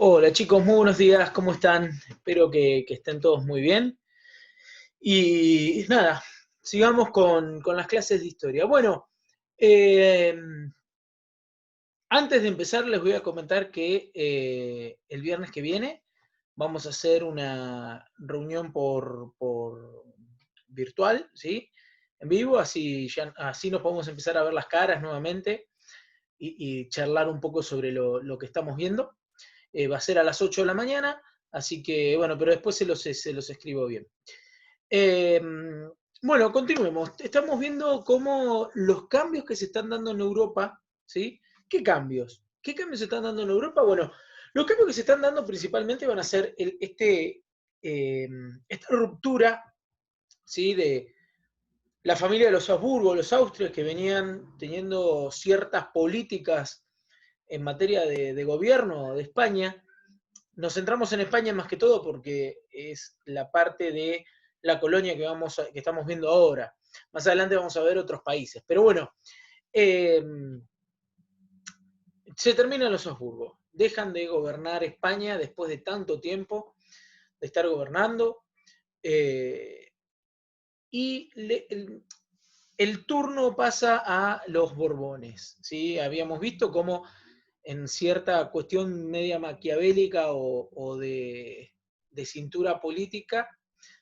Hola chicos, muy buenos días, ¿cómo están? Espero que estén todos muy bien. Y nada, sigamos con las clases de historia. Bueno, eh, antes de empezar les voy a comentar que el viernes que viene vamos a hacer una reunión por virtual, ¿sí? En vivo, así nos podemos empezar a ver las caras nuevamente y charlar un poco sobre lo que estamos viendo. Va a ser a las 8 de la mañana, así que bueno, pero después se los escribo bien. Eh, bueno, continuemos. Estamos viendo cómo los cambios que se están dando en Europa, ¿sí? ¿Qué cambios? ¿Qué cambios se están dando en Europa? Bueno, los cambios que se están dando principalmente van a ser esta ruptura, ¿sí? De la familia de los Habsburgo, los Austrias, que venían teniendo ciertas políticas en materia de gobierno de España. Nos centramos en España más que todo porque es la parte de la colonia que estamos viendo ahora. Más adelante vamos a ver otros países. Pero bueno, eh, se terminan los Habsburgo. Dejan de gobernar España después de tanto tiempo de estar gobernando. Eh, y el turno pasa a los Borbones. ¿Sí? Habíamos visto cómo en cierta cuestión media maquiavélica o de cintura política,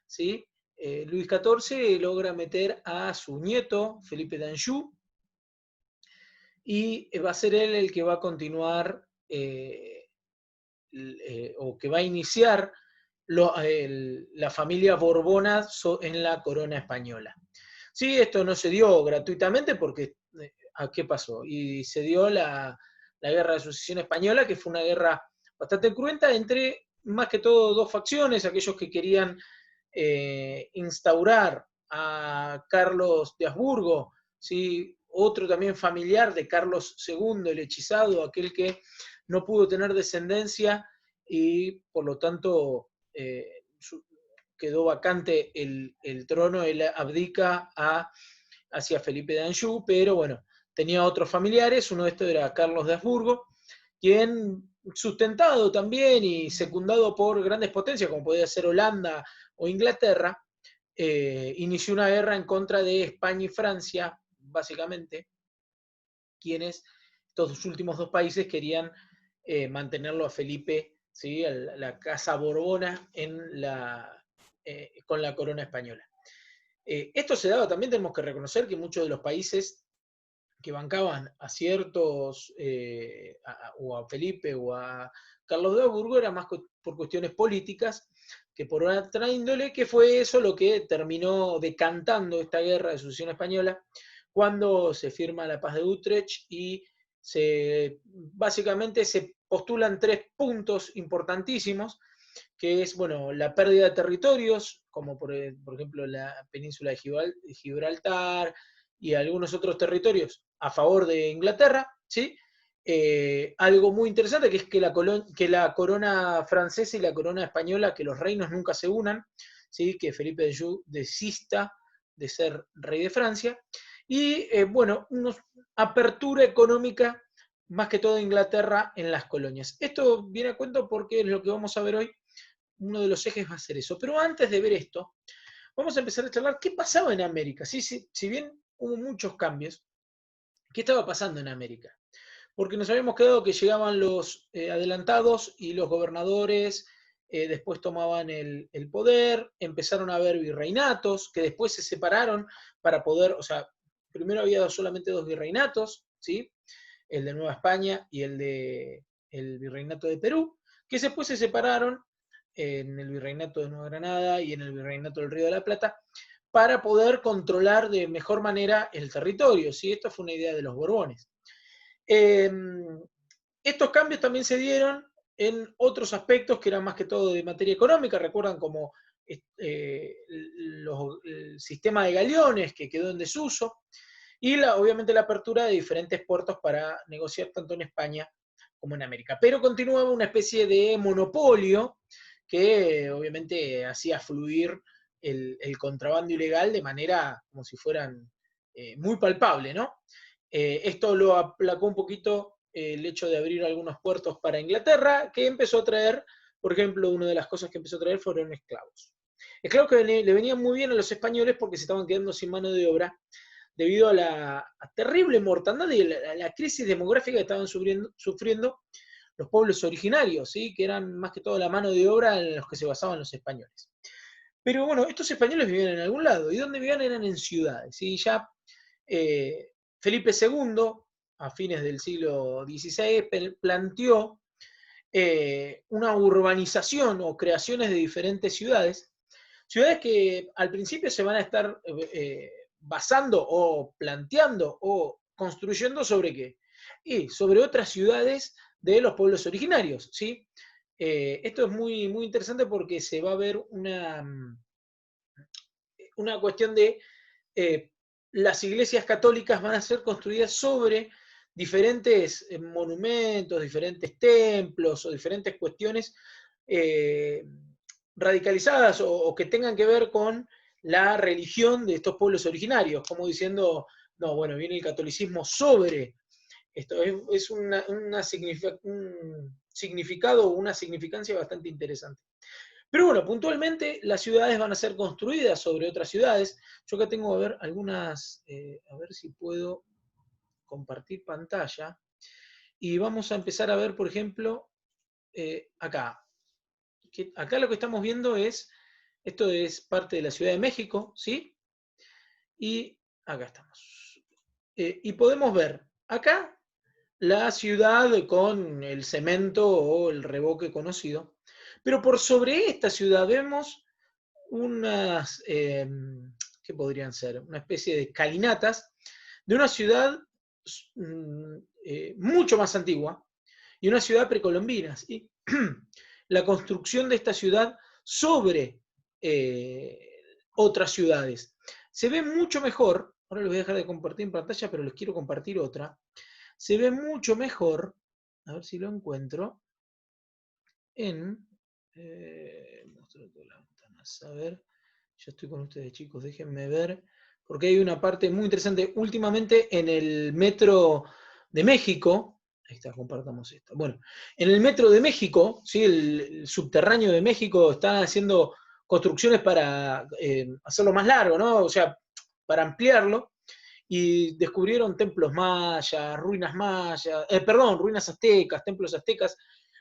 ¿sí? Luis XIV logra meter a su nieto, Felipe d'Anjou, y va a ser él el que va a continuar o que va a iniciar la familia Borbona en la corona española. Sí, esto no se dio gratuitamente porque, ¿a qué pasó? Y se dio la guerra de sucesión española, que fue una guerra bastante cruenta entre, más que todo, dos facciones, aquellos que querían instaurar a Carlos de Habsburgo, ¿sí? Otro también familiar de Carlos II, el hechizado, aquel que no pudo tener descendencia y por lo tanto quedó vacante el trono, él abdica hacia Felipe de Anjou, pero bueno, tenía otros familiares, uno de estos era Carlos de Habsburgo, quien, sustentado también y secundado por grandes potencias, como podía ser Holanda o Inglaterra, inició una guerra en contra de España y Francia, básicamente, quienes, estos últimos dos países, querían mantenerlo a Felipe, ¿sí? La Casa Borbona con la corona española. Esto se daba, también tenemos que reconocer que muchos de los países que bancaban a ciertos, o a Felipe o a Carlos de Habsburgo, era más por cuestiones políticas que por otra índole, que fue eso lo que terminó decantando esta guerra de sucesión española cuando se firma la paz de Utrecht y básicamente se postulan tres puntos importantísimos, que es, bueno, la pérdida de territorios, como por ejemplo la península de Gibraltar y algunos otros territorios a favor de Inglaterra, ¿sí? Algo muy interesante, que es que la corona francesa y la corona española, que los reinos nunca se unan, ¿sí? Que Felipe de Joux desista de ser rey de Francia, y bueno, una apertura económica más que todo de Inglaterra en las colonias. Esto viene a cuento porque es lo que vamos a ver hoy, uno de los ejes va a ser eso. Pero antes de ver esto, vamos a empezar a charlar qué pasaba en América. ¿Sí? Si bien hubo muchos cambios, ¿qué estaba pasando en América? Porque nos habíamos quedado que llegaban los adelantados y los gobernadores después tomaban el poder, empezaron a haber virreinatos que después se separaron para poder, o sea, primero había solamente dos virreinatos, ¿sí? El de Nueva España y el virreinato de Perú, que después se separaron en el virreinato de Nueva Granada y en el virreinato del Río de la Plata para poder controlar de mejor manera el territorio, ¿sí? Esto fue una idea de los Borbones. Eh, Estos cambios también se dieron en otros aspectos que eran más que todo de materia económica, recuerdan como el sistema de galeones que quedó en desuso, y obviamente la apertura de diferentes puertos para negociar tanto en España como en América. Pero continuaba una especie de monopolio que obviamente hacía fluir el contrabando ilegal de manera como si fueran muy palpable, ¿no? Esto lo aplacó un poquito el hecho de abrir algunos puertos para Inglaterra, que empezó a traer, por ejemplo, una de las cosas que empezó a traer fueron esclavos. Esclavos que le venían muy bien a los españoles porque se estaban quedando sin mano de obra debido a la terrible mortandad y a la crisis demográfica que estaban sufriendo los pueblos originarios, ¿sí? Que eran más que todo la mano de obra en los que se basaban los españoles. Pero bueno, estos españoles vivían en algún lado, y donde vivían eran en ciudades. Y ya Felipe II, a fines del siglo XVI, planteó una urbanización o creaciones de diferentes ciudades, ciudades que al principio se van a estar basando o planteando o construyendo sobre qué, y sobre otras ciudades de los pueblos originarios, ¿sí? Esto es muy, muy interesante porque se va a ver una cuestión de las iglesias católicas van a ser construidas sobre diferentes monumentos, diferentes templos o diferentes cuestiones radicalizadas o que tengan que ver con la religión de estos pueblos originarios, como diciendo, no, bueno, viene el catolicismo sobre esto. Es un significado, una significancia bastante interesante. Pero bueno, puntualmente las ciudades van a ser construidas sobre otras ciudades. Yo acá tengo, a ver, algunas, a ver si puedo compartir pantalla. Y vamos a empezar a ver, por ejemplo, acá. Acá lo que estamos viendo es, esto es parte de la Ciudad de México, ¿sí? Y acá estamos. Y podemos ver acá la ciudad con el cemento o el revoque conocido. Pero por sobre esta ciudad vemos unas, ¿qué podrían ser? Una especie de escalinatas de una ciudad mucho más antigua y una ciudad precolombina. ¿Sí? La construcción de esta ciudad sobre otras ciudades. Se ve mucho mejor, ahora les voy a dejar de compartir en pantalla, pero les quiero compartir otra. Se ve mucho mejor, a ver si lo encuentro, en... a ver, yo estoy con ustedes, chicos, déjenme ver, porque hay una parte muy interesante. Últimamente en el metro de México, ahí está, compartamos esto. Bueno, en el metro de México, ¿sí? El subterráneo de México está haciendo construcciones para hacerlo más largo, ¿no? O sea, para ampliarlo, y descubrieron templos mayas, perdón, ruinas aztecas, templos aztecas,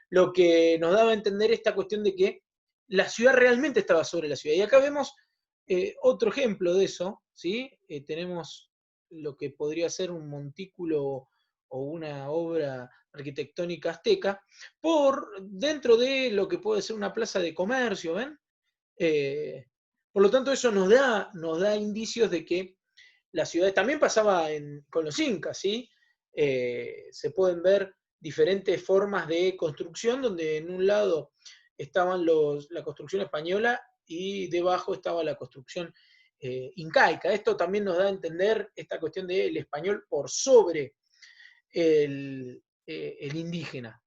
lo que nos daba a entender esta cuestión de que la ciudad realmente estaba sobre la ciudad. Y acá vemos otro ejemplo de eso, ¿sí? Tenemos lo que podría ser un montículo o una obra arquitectónica azteca, por dentro de lo que puede ser una plaza de comercio, ¿ven? Por lo tanto, eso nos da indicios de que las ciudades, también pasaba con los incas, ¿sí? Se pueden ver diferentes formas de construcción, donde en un lado estaban la construcción española y debajo estaba la construcción incaica. Esto también nos da a entender esta cuestión del español por sobre el indígena.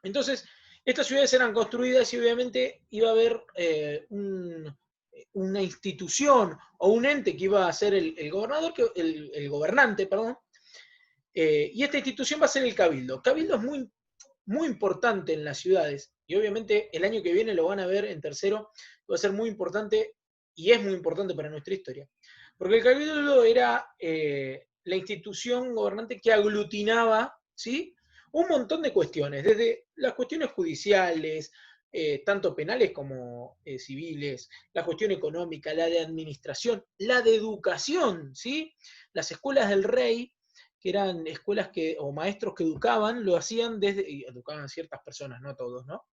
Entonces, estas ciudades eran construidas y obviamente iba a haber una institución o un ente que iba a ser el gobernador, el gobernante, perdón, y esta institución va a ser el cabildo. Cabildo es muy, muy importante en las ciudades y obviamente el año que viene lo van a ver en tercero, va a ser muy importante y es muy importante para nuestra historia. Porque el cabildo era la institución gobernante que aglutinaba, ¿sí? Un montón de cuestiones, desde las cuestiones judiciales, tanto penales como civiles, la cuestión económica, la de administración, la de educación, ¿sí? Las escuelas del rey, que eran escuelas o maestros que educaban, lo hacían y educaban a ciertas personas, no a todos, ¿no?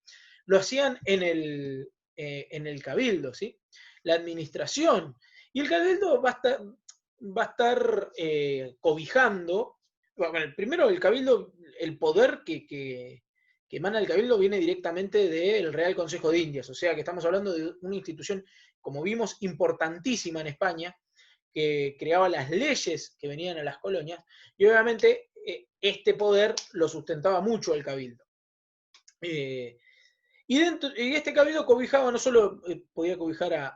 Lo hacían en el cabildo, ¿sí? La administración. Y el cabildo va a estar cobijando, bueno, primero el cabildo, el poder que emana el cabildo viene directamente del Real Consejo de Indias, o sea que estamos hablando de una institución, como vimos, importantísima en España, que creaba las leyes que venían a las colonias, y obviamente este poder lo sustentaba mucho el cabildo. Y este cabildo cobijaba, no solo podía cobijar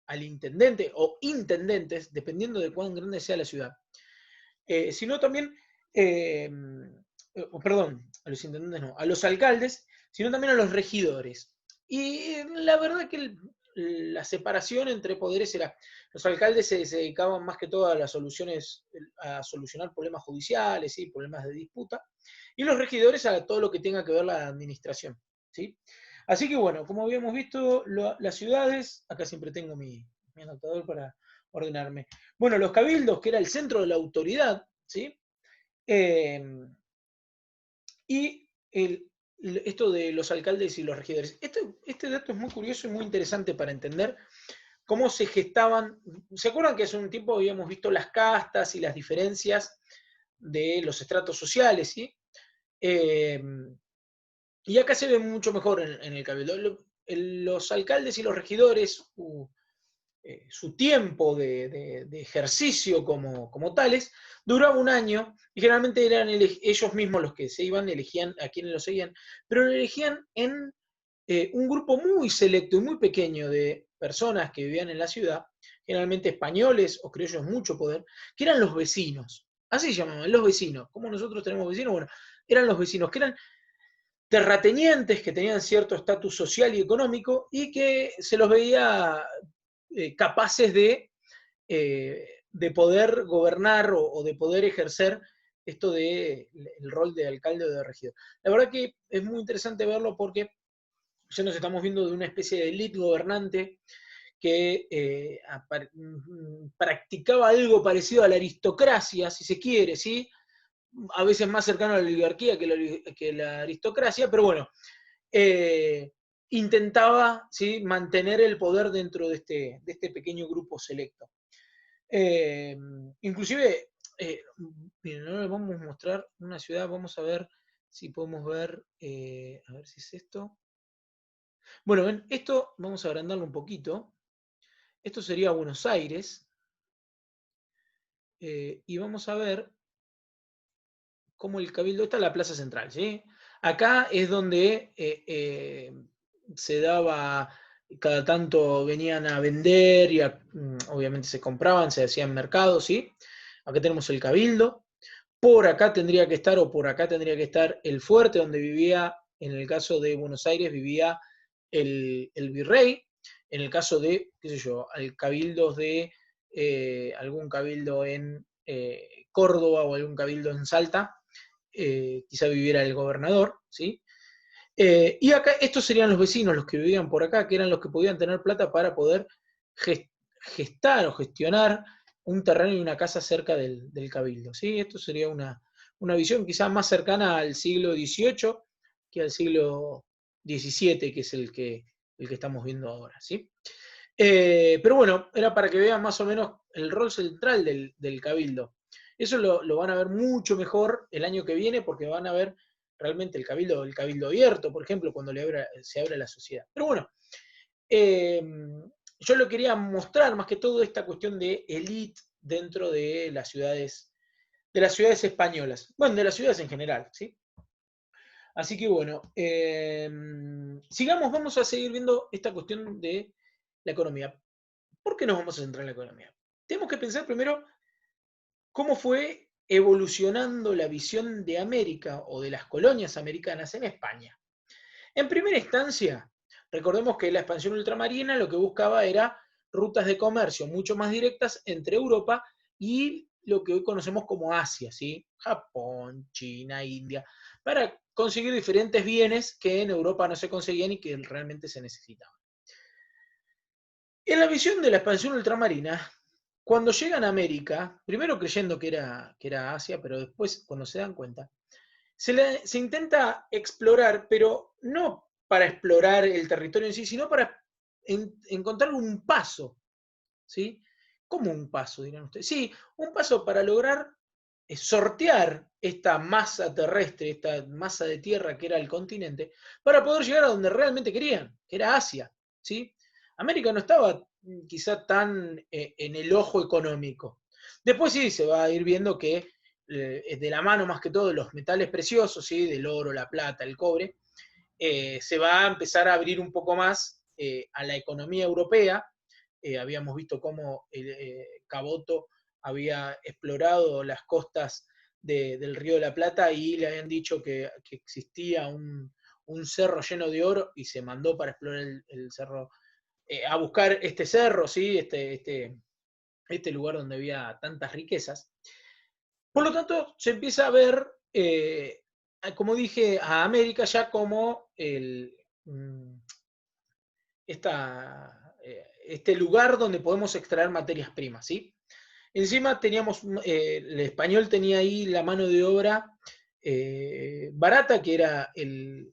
al intendente o intendentes, dependiendo de cuán grande sea la ciudad, sino también perdón, a los intendentes no, a los alcaldes, sino también a los regidores. Y la verdad que la separación entre poderes era, los alcaldes se dedicaban más que todo a las soluciones, a solucionar problemas judiciales, ¿sí? Problemas de disputa, y los regidores a todo lo que tenga que ver la administración, ¿sí? Así que bueno, como habíamos visto, las ciudades, acá siempre tengo mi anotador para ordenarme. Bueno, los cabildos, que era el centro de la autoridad, ¿sí? Eh, y esto de los alcaldes y los regidores. Este dato es muy curioso y muy interesante para entender cómo se gestaban. ¿Se acuerdan que hace un tiempo habíamos visto las castas y las diferencias de los estratos sociales? ¿Sí? Eh, y acá se ve mucho mejor en el cabildo. Los alcaldes y los regidores, su tiempo de ejercicio como tales, duraba un año y generalmente eran ellos mismos los que se iban, elegían a quienes los seguían, pero lo elegían en un grupo muy selecto y muy pequeño de personas que vivían en la ciudad, generalmente españoles o criollos de mucho poder, que eran los vecinos. Así se llamaban, los vecinos. Como nosotros tenemos vecinos, bueno, eran los vecinos, que eran terratenientes, que tenían cierto estatus social y económico y que se los veía capaces de poder gobernar o de poder ejercer esto de el rol de alcalde o de regidor. La verdad que es muy interesante verlo porque ya nos estamos viendo de una especie de élite gobernante que practicaba algo parecido a la aristocracia, si se quiere, ¿sí? A veces más cercano a la oligarquía que la aristocracia, pero bueno, eh, intentaba, ¿sí?, mantener el poder dentro de este pequeño grupo selecto. Inclusive, miren, ahora les vamos a mostrar una ciudad, vamos a ver si podemos ver, a ver si es esto. Bueno, ven, esto vamos a agrandarlo un poquito. Esto sería Buenos Aires. Y vamos a ver cómo el Cabildo, esta es la Plaza Central, ¿sí? Acá es donde se daba, cada tanto venían a vender y obviamente se compraban, se hacían mercados, ¿sí? Acá tenemos el Cabildo. Por acá tendría que estar, o por acá tendría que estar el fuerte donde vivía, en el caso de Buenos Aires, vivía el virrey. En el caso de, qué sé yo, al cabildos de algún cabildo en Córdoba o algún cabildo en Salta, quizá viviera el gobernador, ¿sí? Y acá estos serían los vecinos, los que vivían por acá, que eran los que podían tener plata para poder gestar o gestionar un terreno y una casa cerca del cabildo, ¿sí? Esto sería una visión quizás más cercana al siglo XVIII que al siglo XVII, que es el que estamos viendo ahora, ¿sí? Pero bueno, era para que vean más o menos el rol central del cabildo. Eso lo van a ver mucho mejor el año que viene porque van a ver realmente el cabildo abierto, por ejemplo, cuando se abre la sociedad. Pero bueno, eh, yo lo quería mostrar más que todo esta cuestión de élite dentro de las ciudades españolas. Bueno, de las ciudades en general, ¿sí? Así que bueno, sigamos, vamos a seguir viendo esta cuestión de la economía. ¿Por qué nos vamos a centrar en la economía? Tenemos que pensar primero cómo fue evolucionando la visión de América o de las colonias americanas en España. En primera instancia, recordemos que la expansión ultramarina lo que buscaba era rutas de comercio mucho más directas entre Europa y lo que hoy conocemos como Asia, ¿sí? Japón, China, India, para conseguir diferentes bienes que en Europa no se conseguían y que realmente se necesitaban. En la visión de la expansión ultramarina, cuando llegan a América, primero creyendo que era Asia, pero después, cuando se dan cuenta, se intenta explorar, pero no para explorar el territorio en sí, sino para encontrar un paso, ¿sí? ¿Cómo un paso, dirán ustedes? Sí, un paso para lograr sortear esta masa terrestre, esta masa de tierra que era el continente, para poder llegar a donde realmente querían, que era Asia, ¿sí? América no estaba quizá tan en el ojo económico. Después sí se va a ir viendo que de la mano más que todo de los metales preciosos, ¿sí? Del oro, la plata, el cobre, se va a empezar a abrir un poco más a la economía europea. Habíamos visto cómo Caboto había explorado las costas del Río de la Plata y le habían dicho que existía un cerro lleno de oro y se mandó para explorar el cerro, a buscar este cerro, ¿sí? Este lugar donde había tantas riquezas. Por lo tanto, se empieza a ver, como dije, a América ya como este lugar donde podemos extraer materias primas, ¿sí? Encima teníamos, el español tenía ahí la mano de obra barata, que era el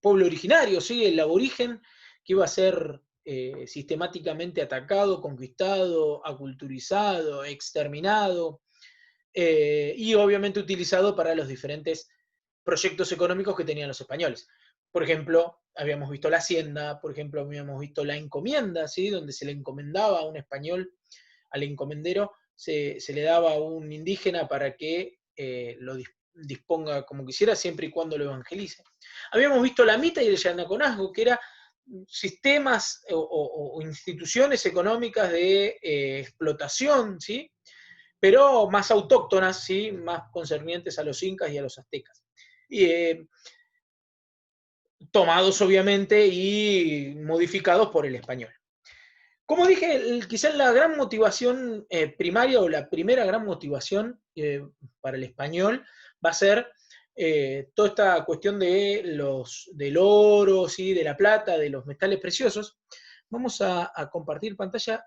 pueblo originario, ¿sí? El aborigen, que iba a ser sistemáticamente atacado, conquistado, aculturizado, exterminado, y obviamente utilizado para los diferentes proyectos económicos que tenían los españoles. Por ejemplo, habíamos visto la hacienda, por ejemplo, habíamos visto la encomienda, ¿sí? Donde se le encomendaba a un español, al encomendero, se le daba a un indígena para que lo disponga como quisiera, siempre y cuando lo evangelice. Habíamos visto la mita y el yanaconazgo, que eran sistemas o instituciones económicas de explotación, ¿sí? Pero más autóctonas, ¿sí? Más concernientes a los incas y a los aztecas. Tomados obviamente y modificados por el español. Como dije, quizás la gran motivación primaria o la primera gran motivación para el español va a ser toda esta cuestión del oro, ¿sí? De la plata, de los metales preciosos. Vamos a compartir pantalla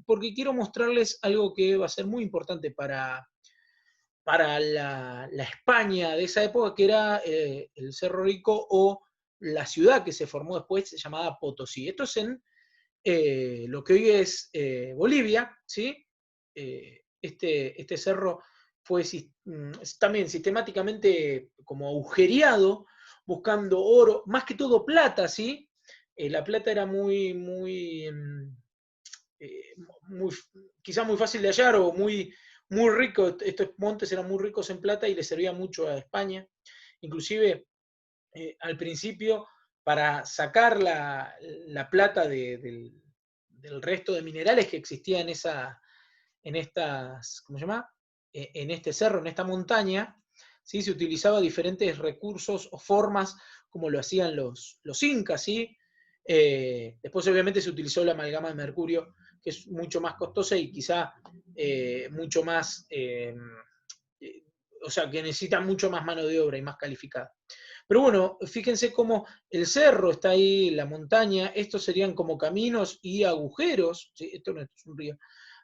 porque quiero mostrarles algo que va a ser muy importante para la España de esa época, que era el Cerro Rico o la ciudad que se formó después llamada Potosí. Esto es en lo que hoy es Bolivia, ¿sí? Este cerro fue también sistemáticamente como agujereado, buscando oro, más que todo plata, ¿sí? La plata era eh, muy, quizá muy fácil de hallar o muy rico. Estos montes eran muy ricos en plata y le servía mucho a España. Inclusive, al principio, para sacar la plata del resto de minerales que existía en estas, ¿cómo se llama? En este cerro, en esta montaña, ¿sí? Se utilizaba diferentes recursos o formas como lo hacían los incas, ¿sí? Después obviamente se utilizó la amalgama de mercurio, que es mucho más costosa y quizá mucho más, o sea, que necesita mucho más mano de obra y más calificada. Pero bueno, fíjense cómo el cerro está ahí, la montaña, estos serían como caminos y agujeros, ¿sí? Esto no es un río,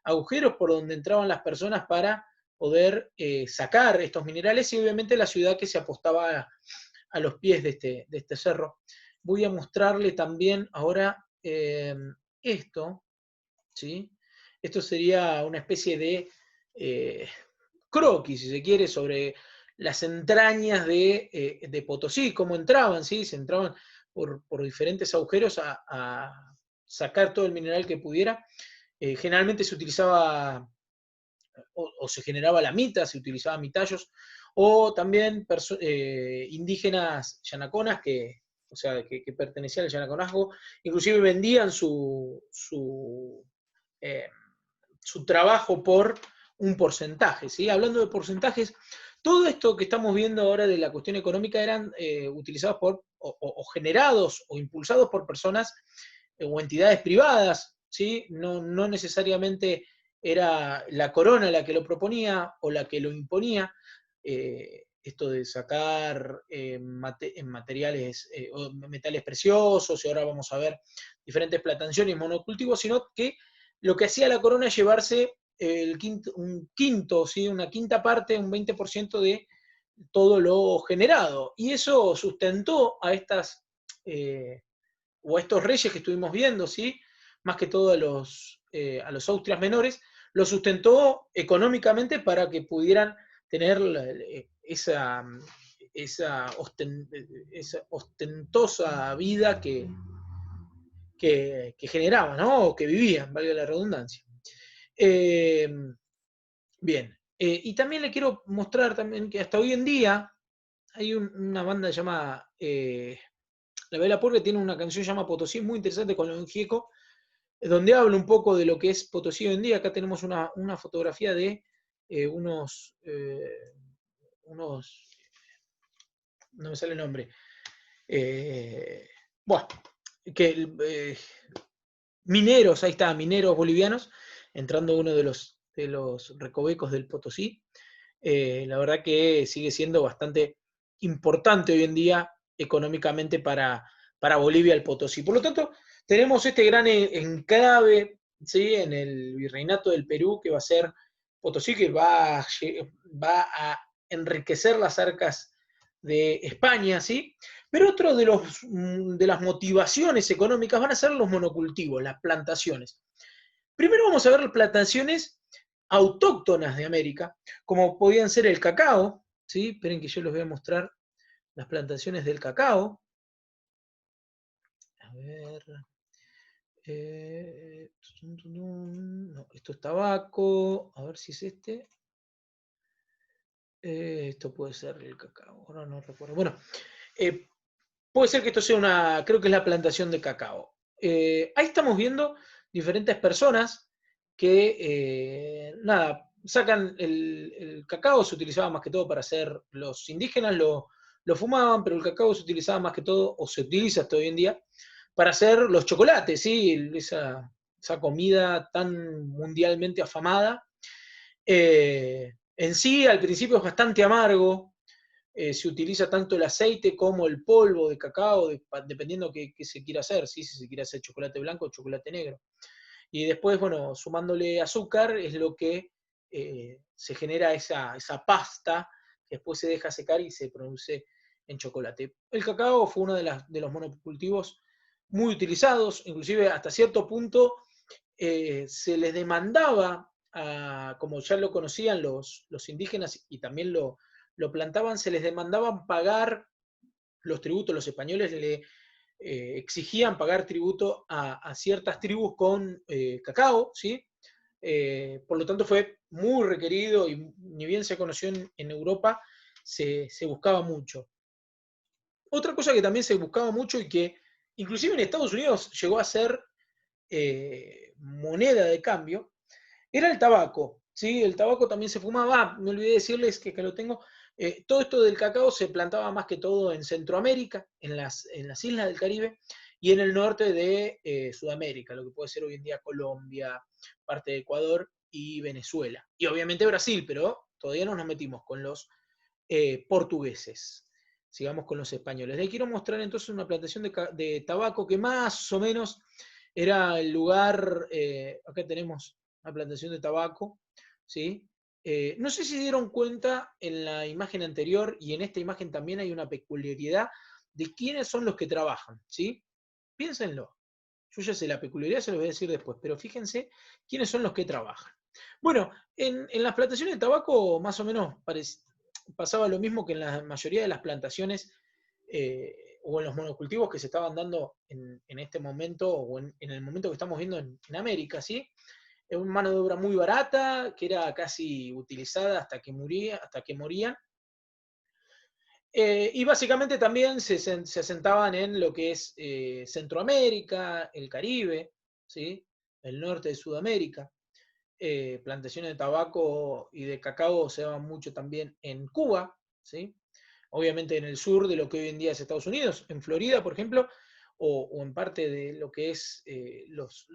agujeros por donde entraban las personas para poder sacar estos minerales y obviamente la ciudad que se apostaba a los pies de este cerro. Voy a mostrarle también ahora esto, ¿sí? Esto sería una especie de croquis, si se quiere, sobre las entrañas de Potosí, cómo entraban, ¿sí? Se entraban por diferentes agujeros a sacar todo el mineral que pudiera. Generalmente se utilizaba o se generaba la mita, se utilizaba mitallos, o también indígenas yanaconas o sea, que pertenecían al yanaconazgo, inclusive vendían eh, su trabajo por un porcentaje, ¿sí? Hablando de porcentajes, todo esto que estamos viendo ahora de la cuestión económica eran utilizados o generados o impulsados por personas o entidades privadas, ¿sí? No necesariamente era la corona la que lo proponía o la que lo imponía, esto de sacar materiales o metales preciosos, y ahora vamos a ver diferentes plantaciones y monocultivos, sino que lo que hacía la corona es llevarse un quinto, ¿sí? Una quinta parte, un 20% de todo lo generado. Y eso sustentó a o a estos reyes que estuvimos viendo, ¿sí? Más que todo a los Austrias menores, lo sustentó económicamente para que pudieran tener esa ostentosa vida que generaban, ¿no? O que vivían, valga la redundancia. Eh, bien, y también le quiero mostrar también que hasta hoy en día hay una banda llamada La Vela Puerca, tiene una canción llamada Potosí, muy interesante con León Gieco, donde habla un poco de lo que es Potosí hoy en día. Acá tenemos una fotografía de no me sale el nombre, bueno, que mineros, ahí está, mineros bolivianos, entrando uno de los recovecos del Potosí. La verdad que sigue siendo bastante importante hoy en día económicamente para Bolivia el Potosí. Por lo tanto, tenemos este gran enclave, ¿sí?, en el virreinato del Perú, que va a ser Potosí, que va a enriquecer las arcas de España, ¿sí? Pero otro de las motivaciones económicas van a ser los monocultivos, las plantaciones. Primero vamos a ver las plantaciones autóctonas de América, como podían ser el cacao, ¿sí? Esperen que yo les voy a mostrar las plantaciones del cacao. A ver. No, esto es tabaco. A ver si es este. Esto puede ser el cacao. Ahora no recuerdo. Bueno, puede ser que esto sea creo que es la plantación de cacao. Ahí estamos viendo diferentes personas que, nada, sacan el cacao, se utilizaba más que todo para hacer, los indígenas lo fumaban, pero el cacao se utilizaba más que todo, o se utiliza hasta hoy en día, para hacer los chocolates, ¿sí? Esa comida tan mundialmente afamada. En sí, al principio es bastante amargo, se utiliza tanto el aceite como el polvo de cacao, dependiendo qué se quiera hacer, ¿sí? Si se quiere hacer chocolate blanco o chocolate negro. Y después, bueno, sumándole azúcar es lo que se genera esa pasta que después se deja secar y se produce en chocolate. El cacao fue uno de los monocultivos muy utilizados, inclusive hasta cierto punto se les demandaba, como ya lo conocían los indígenas y también lo plantaban, se les demandaban pagar los tributos. Los españoles le exigían pagar tributo a ciertas tribus con cacao, ¿sí? Por lo tanto fue muy requerido y ni bien se conoció en Europa, se buscaba mucho. Otra cosa que también se buscaba mucho y que inclusive en Estados Unidos llegó a ser moneda de cambio, era el tabaco, ¿sí? El tabaco también se fumaba. Me olvidé decirles que lo tengo. Todo esto del cacao se plantaba más que todo en Centroamérica, en las islas del Caribe y en el norte de Sudamérica, lo que puede ser hoy en día Colombia, parte de Ecuador y Venezuela. Y obviamente Brasil, pero todavía no nos metimos con los portugueses. Sigamos con los españoles. Les quiero mostrar entonces una plantación de tabaco que más o menos era el lugar, acá tenemos una plantación de tabaco, ¿sí? No sé si dieron cuenta en la imagen anterior y en esta imagen también hay una peculiaridad de quiénes son los que trabajan, ¿sí? Piénsenlo. Yo ya sé la peculiaridad, se lo voy a decir después, pero fíjense quiénes son los que trabajan. Bueno, en las plantaciones de tabaco más o menos pasaba lo mismo que en la mayoría de las plantaciones o en los monocultivos que se estaban dando en este momento o en el momento que estamos viendo en América, ¿sí? Una mano de obra muy barata, que era casi utilizada hasta que morían. Y básicamente también se asentaban en lo que es Centroamérica, el Caribe, ¿sí? El norte de Sudamérica. Plantaciones de tabaco y de cacao se daban mucho también en Cuba, ¿sí? Obviamente en el sur de lo que hoy en día es Estados Unidos, en Florida, por ejemplo, o en parte de lo que es los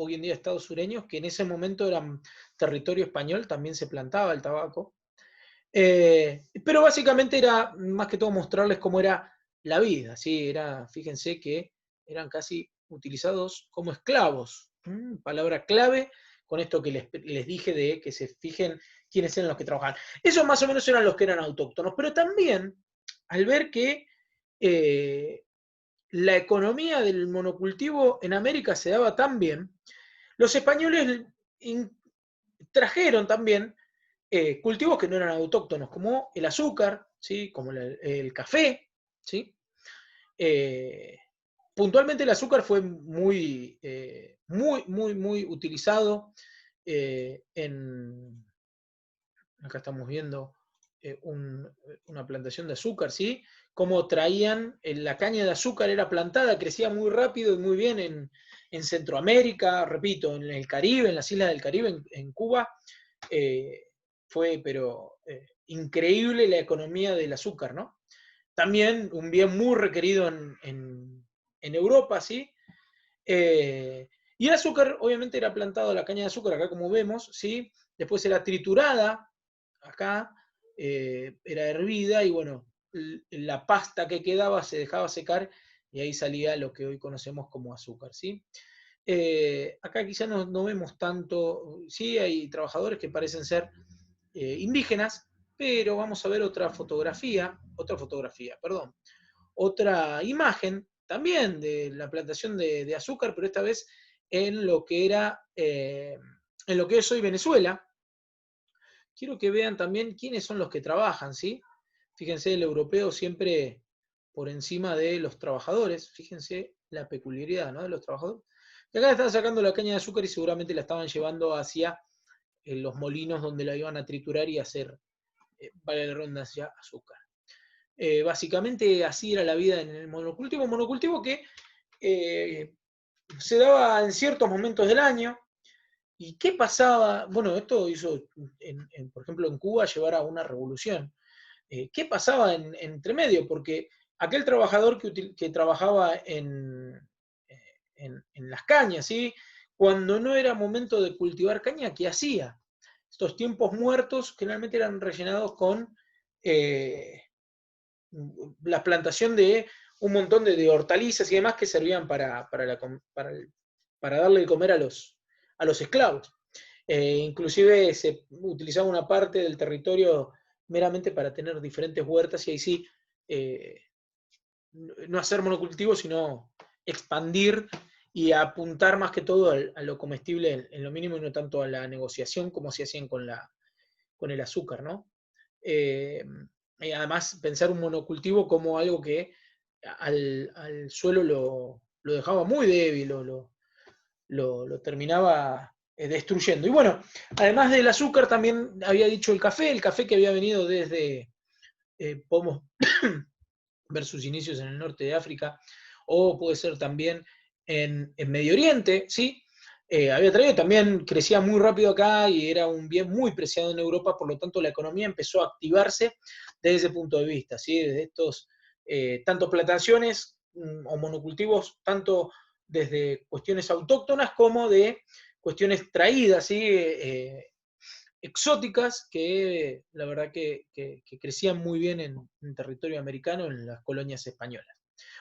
hoy en día estados sureños, que en ese momento eran territorio español, también se plantaba el tabaco. Pero básicamente era más que todo mostrarles cómo era la vida, ¿sí? Fíjense que eran casi utilizados como esclavos. Palabra clave con esto que les dije de que se fijen quiénes eran los que trabajaban. Esos más o menos eran los que eran autóctonos, pero también al ver que la economía del monocultivo en América se daba tan bien, los españoles trajeron también cultivos que no eran autóctonos, como el azúcar, ¿sí? Como el café, ¿sí? Puntualmente el azúcar fue muy utilizado acá estamos viendo una plantación de azúcar, ¿sí? Cómo traían, la caña de azúcar era plantada, crecía muy rápido y muy bien en Centroamérica, repito, en el Caribe, en las islas del Caribe, en Cuba, fue, pero increíble la economía del azúcar, ¿no? También un bien muy requerido en Europa, ¿sí? Y el azúcar, obviamente, era plantado, la caña de azúcar, acá como vemos, ¿sí? Después era triturada, acá, era hervida, y bueno, la pasta que quedaba se dejaba secar, y ahí salía lo que hoy conocemos como azúcar, ¿sí? Acá quizá no vemos tanto, sí hay trabajadores que parecen ser indígenas, pero vamos a ver perdón, otra imagen también de la plantación de azúcar, pero esta vez en lo que era, en lo que es hoy Venezuela. Quiero que vean también quiénes son los que trabajan, ¿sí? Fíjense, el europeo siempre por encima de los trabajadores. Fíjense la peculiaridad, ¿no?, de los trabajadores. Y acá están sacando la caña de azúcar y seguramente la estaban llevando hacia los molinos donde la iban a triturar y hacer, vale la redundancia, azúcar. Básicamente así era la vida en el monocultivo que se daba en ciertos momentos del año. ¿Y qué pasaba? Bueno, esto hizo, por ejemplo, en Cuba llevar a una revolución. ¿Qué pasaba entre medio? Porque aquel trabajador que trabajaba en las cañas, ¿sí? Cuando no era momento de cultivar caña, ¿qué hacía? Estos tiempos muertos generalmente eran rellenados con eh, la plantación de un montón de hortalizas y demás que servían para darle de comer a los esclavos. Inclusive se utilizaba una parte del territorio meramente para tener diferentes huertas y ahí sí, eh, no hacer monocultivo, sino expandir y apuntar más que todo a lo comestible en lo mínimo y no tanto a la negociación como se hacían con el azúcar, ¿no? Eh, y además pensar un monocultivo como algo que al suelo lo dejaba muy débil, lo terminaba destruyendo. Y bueno, además del azúcar también había dicho el café que había venido desde, podemos ver sus inicios en el norte de África, o puede ser también en Medio Oriente, ¿sí? Había traído, también crecía muy rápido acá y era un bien muy preciado en Europa, por lo tanto la economía empezó a activarse desde ese punto de vista, ¿sí? Desde estos, tanto plantaciones o monocultivos, tanto desde cuestiones autóctonas como de cuestiones traídas, ¿sí? Exóticas que la verdad que crecían muy bien en territorio americano, en las colonias españolas.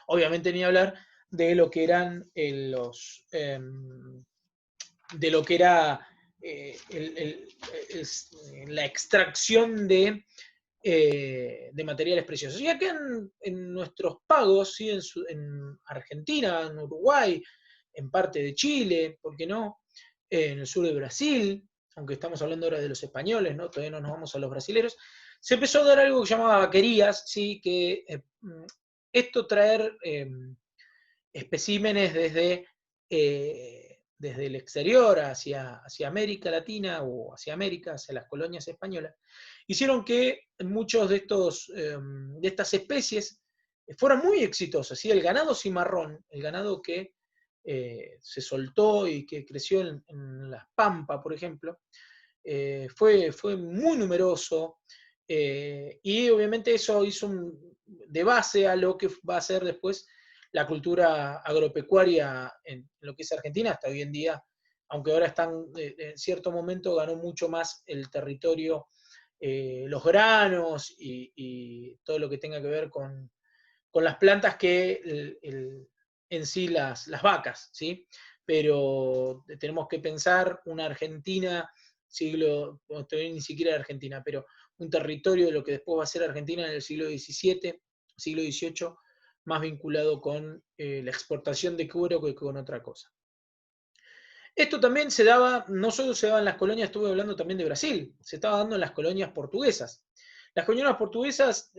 Obviamente ni hablar de lo que eran de lo que era la extracción de materiales preciosos. Y acá en nuestros pagos, ¿sí? En Argentina, en Uruguay, en parte de Chile, ¿por qué no? En el sur de Brasil, aunque estamos hablando ahora de los españoles, ¿no? Todavía no nos vamos a los brasileros, se empezó a dar algo que se llamaba vaquerías, ¿sí? Que esto traer especímenes desde el exterior hacia América Latina o hacia América, hacia las colonias españolas, hicieron que muchos de estas especies fueran muy exitosas. ¿Sí? El ganado cimarrón, el ganado que se soltó y que creció en las Pampas, por ejemplo, fue muy numeroso, y obviamente eso hizo de base a lo que va a ser después la cultura agropecuaria en lo que es Argentina hasta hoy en día, aunque ahora en cierto momento ganó mucho más el territorio, los granos y todo lo que tenga que ver con las plantas que en sí las vacas, ¿sí? Pero tenemos que pensar una Argentina, todavía ni siquiera Argentina, pero un territorio de lo que después va a ser Argentina en el siglo XVII, siglo XVIII, más vinculado con la exportación de cuero que con otra cosa. Esto también se daba, no solo se daba en las colonias, estuve hablando también de Brasil, se estaba dando en las colonias portuguesas. Las colonias portuguesas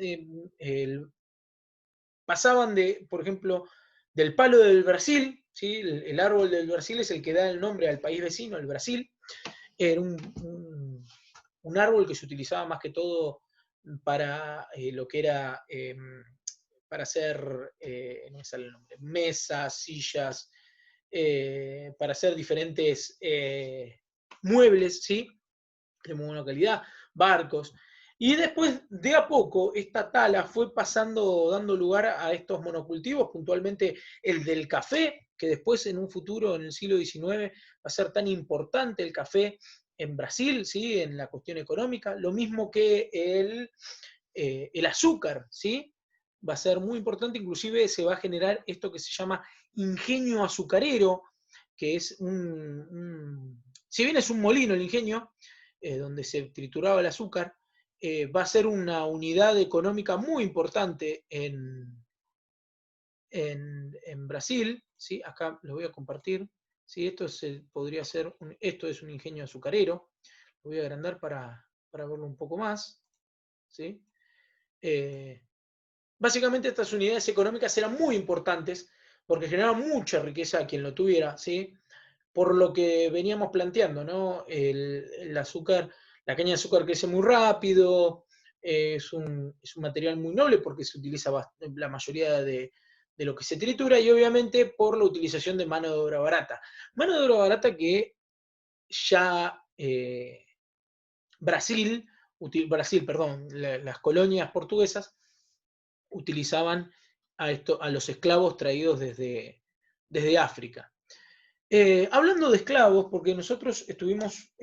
pasaban por ejemplo, del palo del Brasil, ¿sí? El árbol del Brasil es el que da el nombre al país vecino, el Brasil. Era un árbol que se utilizaba más que todo para lo que era, para hacer, no me sale el nombre, mesas, sillas, para hacer diferentes muebles, ¿sí? De muy buena calidad. barcos. Y después, de a poco, esta tala fue pasando, dando lugar a estos monocultivos, puntualmente el del café, que después en un futuro, en el siglo XIX, va a ser tan importante el café en Brasil, ¿sí? En la cuestión económica, lo mismo que el azúcar, ¿sí? Va a ser muy importante, inclusive se va a generar esto que se llama ingenio azucarero, que es si bien es un molino el ingenio, donde se trituraba el azúcar, va a ser una unidad económica muy importante en Brasil, ¿sí? Acá lo voy a compartir, ¿sí? Podría ser, esto es un ingenio azucarero, lo voy a agrandar para verlo un poco más, ¿sí? Básicamente estas unidades económicas eran muy importantes porque generaban mucha riqueza a quien lo tuviera, ¿sí? Por lo que veníamos planteando, ¿no? El azúcar, la caña de azúcar crece muy rápido, es un material muy noble porque se utiliza la mayoría de lo que se tritura y obviamente por la utilización de mano de obra barata. Mano de obra barata que ya Brasil, perdón, las colonias portuguesas utilizaban a los esclavos traídos desde África. Hablando de esclavos, porque nosotros estuvimos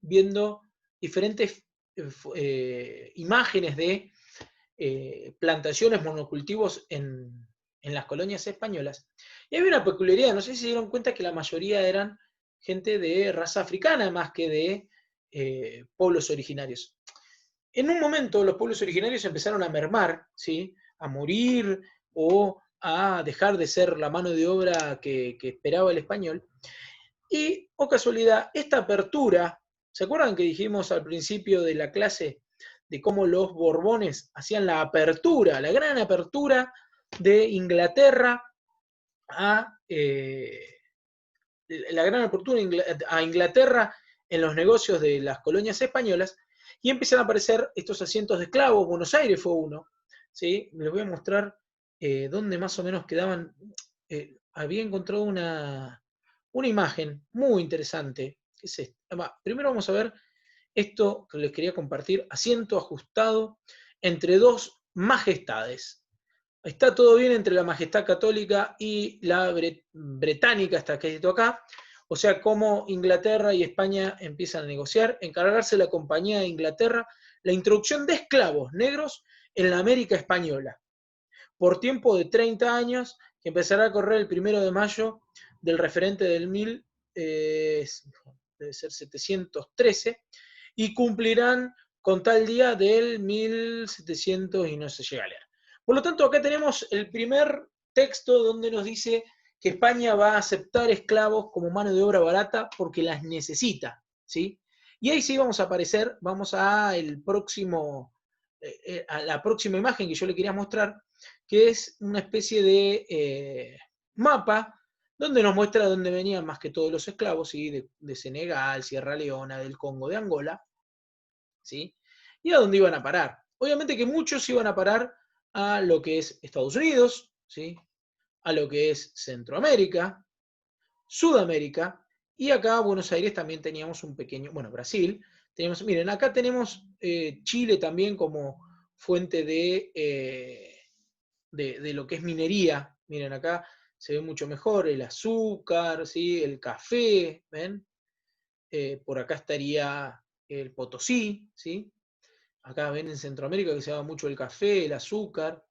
viendo diferentes imágenes de plantaciones, monocultivos en las colonias españolas, y había una peculiaridad, no sé si se dieron cuenta que la mayoría eran gente de raza africana más que de pueblos originarios. En un momento los pueblos originarios empezaron a mermar, ¿sí? A morir o a dejar de ser la mano de obra que esperaba el español. Y, oh casualidad, esta apertura, ¿se acuerdan que dijimos al principio de la clase de cómo los Borbones hacían la apertura, la gran apertura de Inglaterra la gran apertura a Inglaterra en los negocios de las colonias españolas, y empiezan a aparecer estos asientos de esclavos? Buenos Aires fue uno, ¿sí? Les voy a mostrar dónde más o menos quedaban. Había encontrado una imagen muy interesante. ¿Qué es esto? Primero vamos a ver esto que les quería compartir: asiento ajustado entre dos majestades. Está todo bien entre la majestad católica y la británica, hasta que esto acá. O sea, cómo Inglaterra y España empiezan a negociar, encargarse la compañía de Inglaterra la introducción de esclavos negros en la América española, por tiempo de 30 años, que empezará a correr el 1 de mayo del referente del debe ser 713, y cumplirán con tal día del 1700 y no se llega a leer. Por lo tanto, acá tenemos el primer texto donde nos dice que España va a aceptar esclavos como mano de obra barata porque las necesita, ¿sí? Y ahí sí vamos a aparecer, vamos a la próxima imagen que yo le quería mostrar, que es una especie de mapa donde nos muestra dónde venían más que todos los esclavos, ¿sí? De Senegal, Sierra Leona, del Congo, de Angola, ¿sí? Y a dónde iban a parar. Obviamente que muchos iban a parar a lo que es Estados Unidos, ¿sí? A lo que es Centroamérica, Sudamérica, y acá Buenos Aires también teníamos un pequeño, bueno, Brasil, teníamos, miren, acá tenemos Chile también como fuente de lo que es minería. Miren, acá se ve mucho mejor el azúcar, ¿sí? El café, ¿ven? Por acá estaría el Potosí, ¿sí? Acá ven en Centroamérica que se da mucho el café, el azúcar.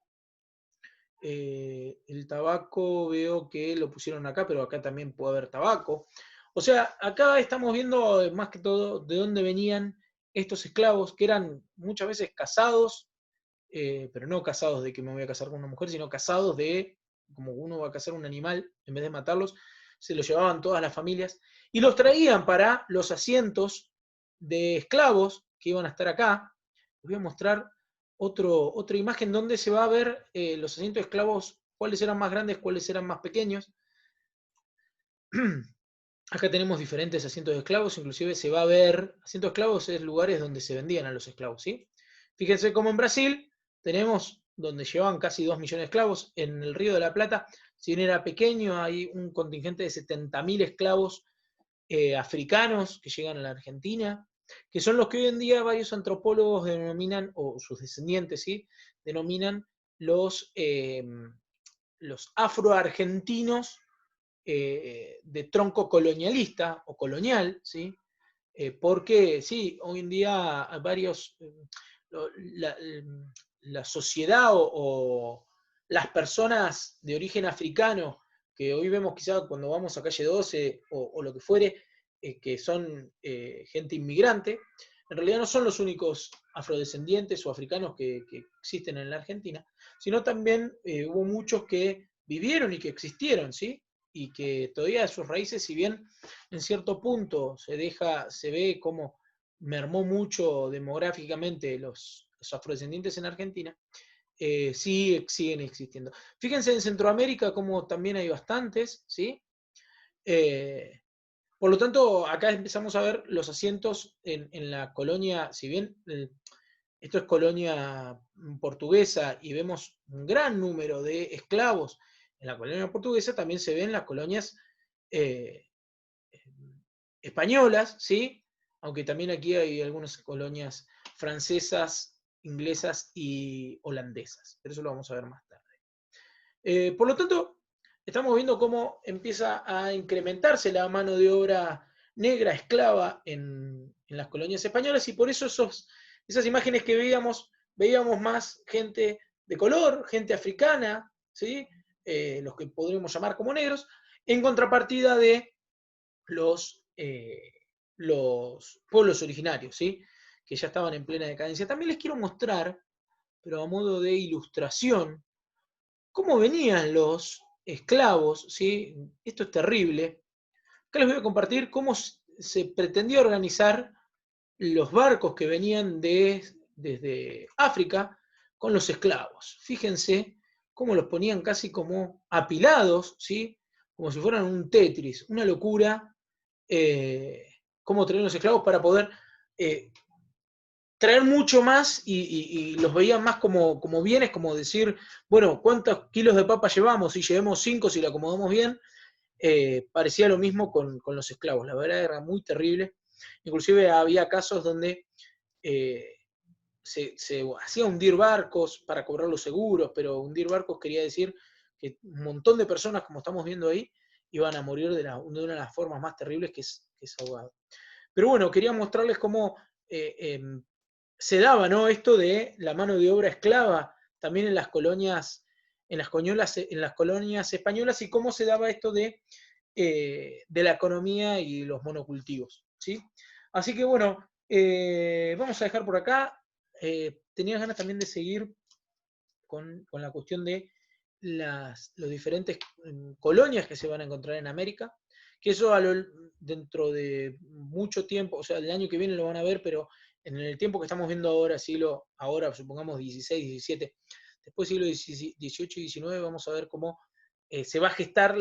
El tabaco veo que lo pusieron acá, pero acá también puede haber tabaco. O sea, acá estamos viendo más que todo de dónde venían estos esclavos, que eran muchas veces casados, pero no casados de que me voy a casar con una mujer, sino casados de, como uno va a cazar un animal, en vez de matarlos, se los llevaban todas las familias y los traían para los asientos de esclavos que iban a estar acá. Les voy a mostrar otra imagen donde se va a ver los asientos de esclavos, cuáles eran más grandes, cuáles eran más pequeños. Acá tenemos diferentes asientos de esclavos, inclusive se va a ver, asientos de esclavos es lugares donde se vendían a los esclavos, ¿sí? Fíjense cómo en Brasil tenemos donde llevaban casi 2 millones de esclavos, en el Río de la Plata, si bien era pequeño, hay un contingente de 70.000 esclavos africanos que llegan a la Argentina, que son los que hoy en día varios antropólogos denominan, o sus descendientes, ¿sí? Denominan los afroargentinos de tronco colonialista o colonial, ¿sí? Porque sí, hoy en día varios, la, la sociedad o las personas de origen africano que hoy vemos quizá cuando vamos a calle 12 o lo que fuere, que son gente inmigrante, en realidad no son los únicos afrodescendientes o africanos que existen en la Argentina, sino también hubo muchos que vivieron y que existieron, ¿sí? Y que todavía sus raíces, si bien en cierto punto se ve como mermó mucho demográficamente los afrodescendientes en Argentina, sí siguen existiendo. Fíjense en Centroamérica como también hay bastantes, ¿sí? Eh, por lo tanto, acá empezamos a ver los asientos en la colonia, si bien esto es colonia portuguesa y vemos un gran número de esclavos en la colonia portuguesa, también se ven las colonias eh, españolas, ¿sí? Aunque también aquí hay algunas colonias francesas, inglesas y holandesas, pero eso lo vamos a ver más tarde. Por lo tanto, estamos viendo cómo empieza a incrementarse la mano de obra negra, esclava, en las colonias españolas, y por eso esas imágenes que veíamos más gente de color, gente africana, ¿sí? Los que podríamos llamar como negros, en contrapartida de los pueblos originarios, ¿sí? Que ya estaban en plena decadencia. También les quiero mostrar, pero a modo de ilustración, cómo venían los esclavos, ¿sí? Esto es terrible. Acá les voy a compartir cómo se pretendía organizar los barcos que venían desde África con los esclavos. Fíjense cómo los ponían casi como apilados, ¿sí? Como si fueran un Tetris, una locura. Cómo traían los esclavos para poder traer mucho más y los veían más como bienes, como decir, bueno, ¿cuántos kilos de papa llevamos? Si llevemos 5, si lo acomodamos bien, parecía lo mismo con los esclavos. La verdad era muy terrible. Inclusive había casos donde eh, se hacía hundir barcos para cobrar los seguros, pero hundir barcos quería decir que un montón de personas, como estamos viendo ahí, iban a morir de una de las formas más terribles que es ahogado. Pero bueno, quería mostrarles cómo se daba, ¿no? Esto de la mano de obra esclava también en las colonias, en las colonias españolas, y cómo se daba esto de la economía y los monocultivos, ¿sí? Así que bueno, vamos a dejar por acá. Tenía ganas también de seguir con la cuestión de los diferentes colonias que se van a encontrar en América, que eso dentro de mucho tiempo, o sea, el año que viene lo van a ver, pero en el tiempo que estamos viendo ahora, ahora supongamos 16, 17, después siglo 18 y 19, vamos a ver cómo se va a gestar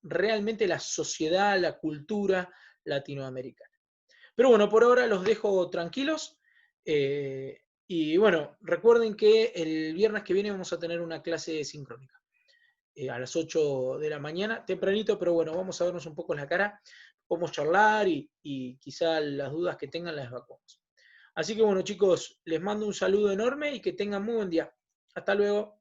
realmente la sociedad, la cultura latinoamericana. Pero bueno, por ahora los dejo tranquilos. Y bueno, recuerden que el viernes que viene vamos a tener una clase sincrónica. A las 8 de la mañana, tempranito, pero bueno, vamos a vernos un poco en la cara, podemos charlar y quizá las dudas que tengan las evacuamos. Así que bueno, chicos, les mando un saludo enorme y que tengan muy buen día. Hasta luego.